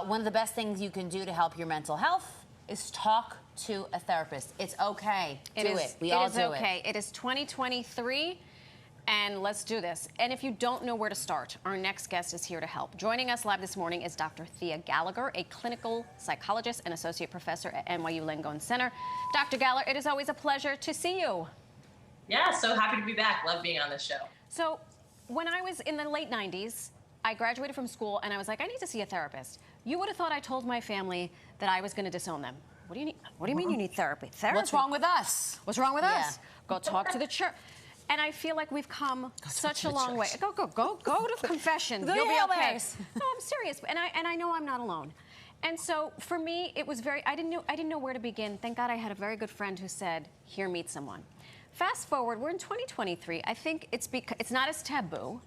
One of the best things you can do to help your mental health is talk to a therapist. It's okay. Do it. We all do it. It is okay. It is 2023. And let's do this. And if you don't know where to start, our next guest is here to help. Joining us live this morning is Dr. Thea Gallagher, a clinical psychologist and associate professor at NYU Langone Center. Dr. Gallagher, it is always a pleasure to see you. Yeah, so happy to be back. Love being on this show. So when I was in the late 90s, I graduated from school and I was like, I need to see a therapist. You would have thought I told my family that I was going to disown them. What do you need? What do you mean you need therapy? Therapy? What's wrong with us? What's wrong with us? Go talk to the church. And I feel like we've come such a long way. Go to confession. You'll be okay. No, I'm serious, and I know I'm not alone. And so for me, it was I didn't know where to begin. Thank God I had a very good friend who said, "Here, meet someone." Fast forward, we're in 2023. I think it's not as taboo.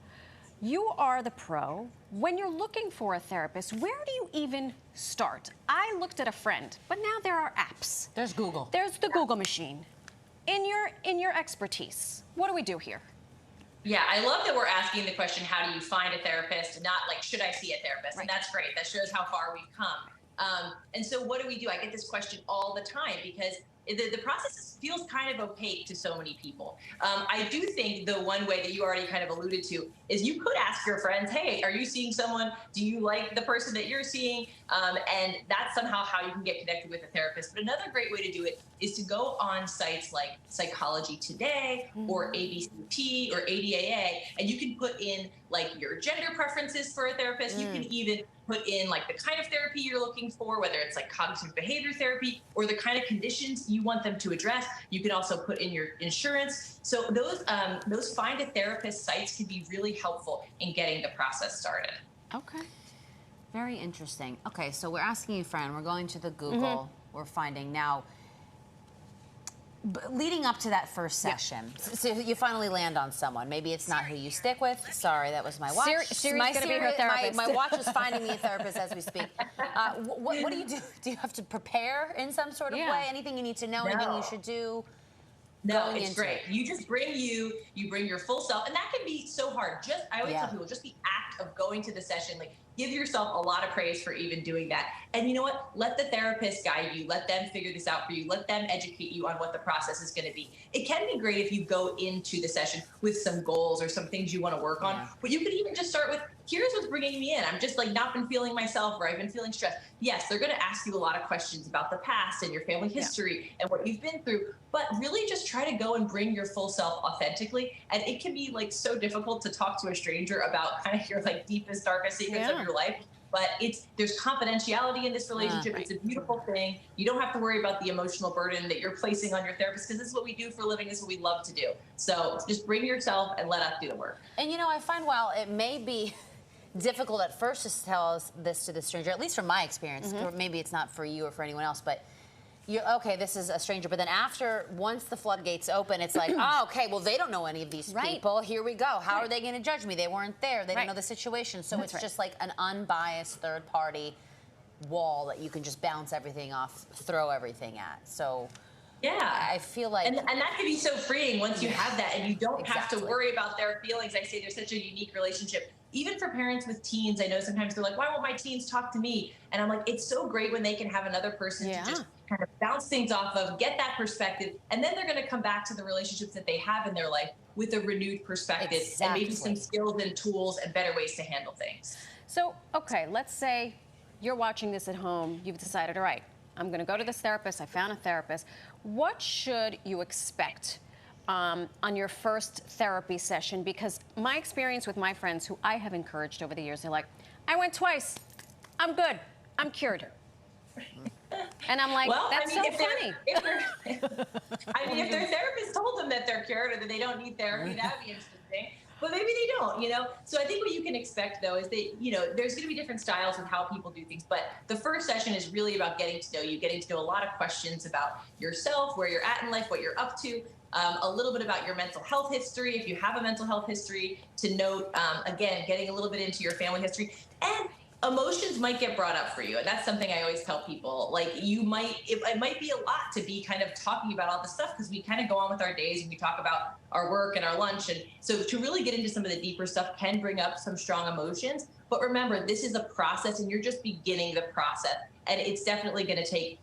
You are the pro. When you're looking for a therapist, where do you even start? I looked at a friend, but now there are apps. There's Google. There's the Google machine. In your expertise, what do we do here? Yeah, I love that we're asking the question, how do you find a therapist? Not like, should I see a therapist? Right. And that's great. That shows how far we've come. And so what do? I get this question all the time because the process feels kind of opaque to so many people. I do think the one way that you already kind of alluded to is you could ask your friends, hey, are you seeing someone? Do you like the person that you're seeing? And that's somehow how you can get connected with a therapist. But another great way to do it is to go on sites like Psychology Today or ABCP or ADAA, and you can put in like your gender preferences for a therapist. You can even put in like the kind of therapy you're looking for, whether it's like cognitive behavior therapy or the kind of conditions you want them to address. You can also put in your insurance. So those find a therapist sites can be really helpful in getting the process started. Okay. Very interesting. Okay, so we're asking you, friend, we're going to the Google, we're finding now, leading up to that first session, so you finally land on someone. Maybe it's not who you stick with. Sorry, that was my watch. Siri's going to be her therapist. My watch is finding me a therapist as we speak. What do you do? Do you have to prepare in some sort of way? Anything you need to know? Anything you should do? No, it's great. You just bring you bring your full self, and that can be so hard. I always tell people, just the act of going to the session, like give yourself a lot of praise for even doing that. And you know what? Let the therapist guide you. Let them figure this out for you. Let them educate you on what the process is going to be. It can be great if you go into the session with some goals or some things you want to work on, but you could even just start with, here's what's bringing me in. I'm just like not been feeling myself, or I've been feeling stressed. Yes, they're going to ask you a lot of questions about the past and your family history and what you've been through, but really just try to go and bring your full self authentically. And it can be like so difficult to talk to a stranger about kind of your like deepest, darkest secrets of your life. But there's confidentiality in this relationship. It's a beautiful thing. You don't have to worry about the emotional burden that you're placing on your therapist, because this is what we do for a living. This is what we love to do. So just bring yourself and let us do the work. And you know, I find while it may be difficult at first to tell us this to the stranger, at least from my experience, or maybe it's not for you or for anyone else, but okay, this is a stranger. But then once the floodgates open, it's like, oh, okay, well, they don't know any of these people. Here we go. How are they going to judge me? They weren't there. They don't know the situation. So it's just like an unbiased third-party wall that you can just bounce everything off, throw everything at. So I feel like... And that can be so freeing once you have that, and you don't have to worry about their feelings. I say there's such a unique relationship. Even for parents with teens, I know sometimes they're like, why won't my teens talk to me? And I'm like, it's so great when they can have another person to just kind of bounce things off of, get that perspective, and then they're going to come back to the relationships that they have in their life with a renewed perspective and maybe some skills and tools and better ways to handle things. So, okay, let's say you're watching this at home. You've decided, all right, I'm going to go to this therapist. I found a therapist. What should you expect on your first therapy session? Because my experience with my friends who I have encouraged over the years, they're like, I went twice. I'm good. I'm cured. And I'm like, well, that's so funny. If their therapist told them that they're cured or that they don't need therapy, that would be interesting. But maybe they don't, you know? So I think what you can expect, though, is that, you know, there's going to be different styles with how people do things. But the first session is really about getting to know you, getting to know a lot of questions about yourself, where you're at in life, what you're up to, a little bit about your mental health history, if you have a mental health history, to note, again, getting a little bit into your family history. And emotions might get brought up for you, and that's something I always tell people. Like, it might be a lot to be kind of talking about all this stuff, because we kind of go on with our days and we talk about our work and our lunch, and so to really get into some of the deeper stuff can bring up some strong emotions. But remember, this is a process, and you're just beginning the process, and it's definitely going to take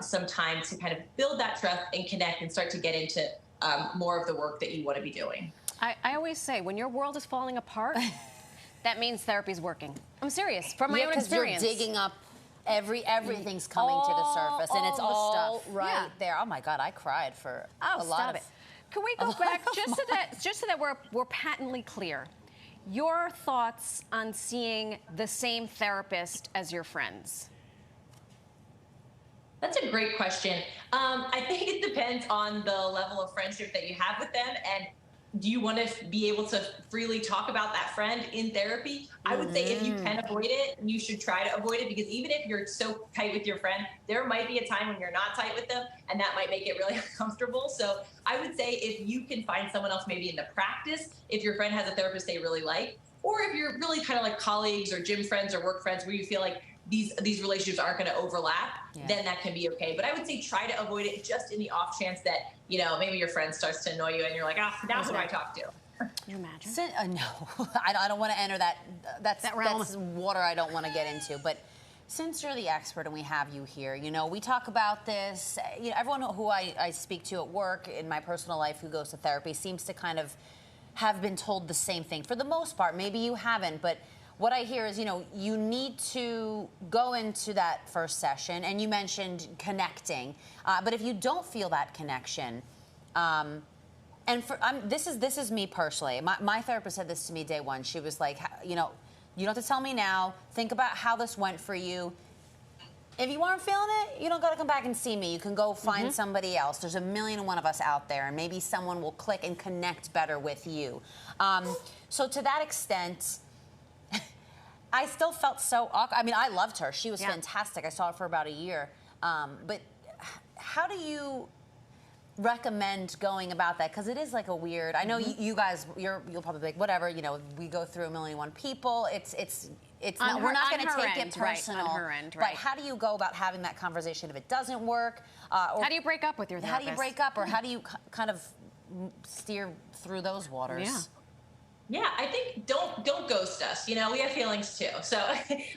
some time to kind of build that trust and connect and start to get into more of the work that you want to be doing. I always say, when your world is falling apart, that means therapy's working. I'm serious, from my own experience. You're digging up everything's coming to the surface, and it's all stuff. right there. Oh my God, I cried for a lot of it. Can we go back just so that we're patently clear? Your thoughts on seeing the same therapist as your friends? That's a great question. I think it depends on the level of friendship that you have with them, and do you want to be able to freely talk about that friend in therapy? I would say if you can avoid it, you should try to avoid it, because even if you're so tight with your friend, there might be a time when you're not tight with them, and that might make it really uncomfortable. So I would say if you can find someone else maybe in the practice, if your friend has a therapist they really like, or if you're really kind of like colleagues or gym friends or work friends where you feel like these relationships aren't going to overlap, then that can be okay. But I would say try to avoid it, just in the off chance that, you know, maybe your friend starts to annoy you and you're like, now who do I talk to? Can you imagine? No, I don't want to enter that. That's water I don't want to get into. But since you're the expert and we have you here, you know, we talk about this. You know, everyone who I speak to at work, in my personal life, who goes to therapy, seems to kind of have been told the same thing. For the most part, maybe you haven't, but what I hear is, you know, you need to go into that first session, and you mentioned connecting. But if you don't feel that connection, this is me personally. My therapist said this to me day one. She was like, you know, you don't have to tell me now. Think about how this went for you. If you aren't feeling it, you don't got to come back and see me. You can go find somebody else. There's 1,000,001 of us out there, and maybe someone will click and connect better with you. So to that extent, I still felt so awkward. I mean, I loved her. She was fantastic. I saw her for about a year. But how do you recommend going about that? Because it is like a weird. I know you guys. You'll probably be like, whatever. You know, we go through 1,000,001 people. It's not. We're not going to take it personal. Right, on her end, right. But how do you go about having that conversation if it doesn't work? Or how do you break up with your therapist? How do you break up, or how do you kind of steer through those waters? Yeah. Yeah, I think don't ghost us. You know, we have feelings too. So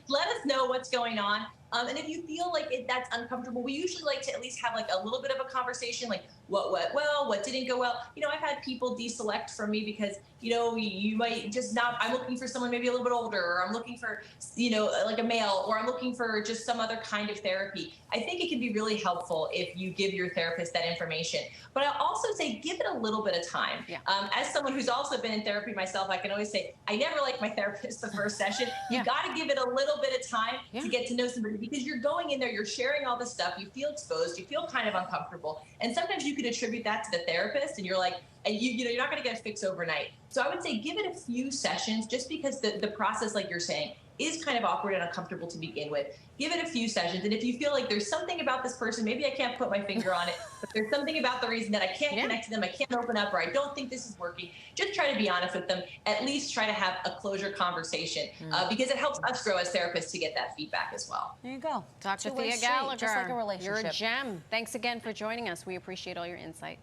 let us know what's going on. And if you feel like that's uncomfortable, we usually like to at least have like a little bit of a conversation, like what went well, what didn't go well. You know, I've had people deselect from me because, you know, you might just not, I'm looking for someone maybe a little bit older, or I'm looking for, you know, like a male, or I'm looking for just some other kind of therapy. I think it can be really helpful if you give your therapist that information. But I'll also say give it a little bit of time. Yeah. As someone who's also been in therapy myself, I can always say, I never like my therapist the first session. You got to give it a little bit of time to get to know somebody, because you're going in there, you're sharing all this stuff, you feel exposed, you feel kind of uncomfortable. And sometimes you could attribute that to the therapist, and you're like, and you know, you're not going to get a fix overnight. So I would say give it a few sessions, just because the process, like you're saying, is kind of awkward and uncomfortable to begin with. Give it a few sessions. And if you feel like there's something about this person, maybe I can't put my finger on it, but there's something about the reason that I can't connect to them, I can't open up, or I don't think this is working, just try to be honest with them. At least try to have a closure conversation, because it helps us grow as therapists to get that feedback as well. There you go. Dr. Thea Gallagher, just like a relationship. You're a gem. Thanks again for joining us. We appreciate all your insight.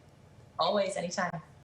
Always, anytime.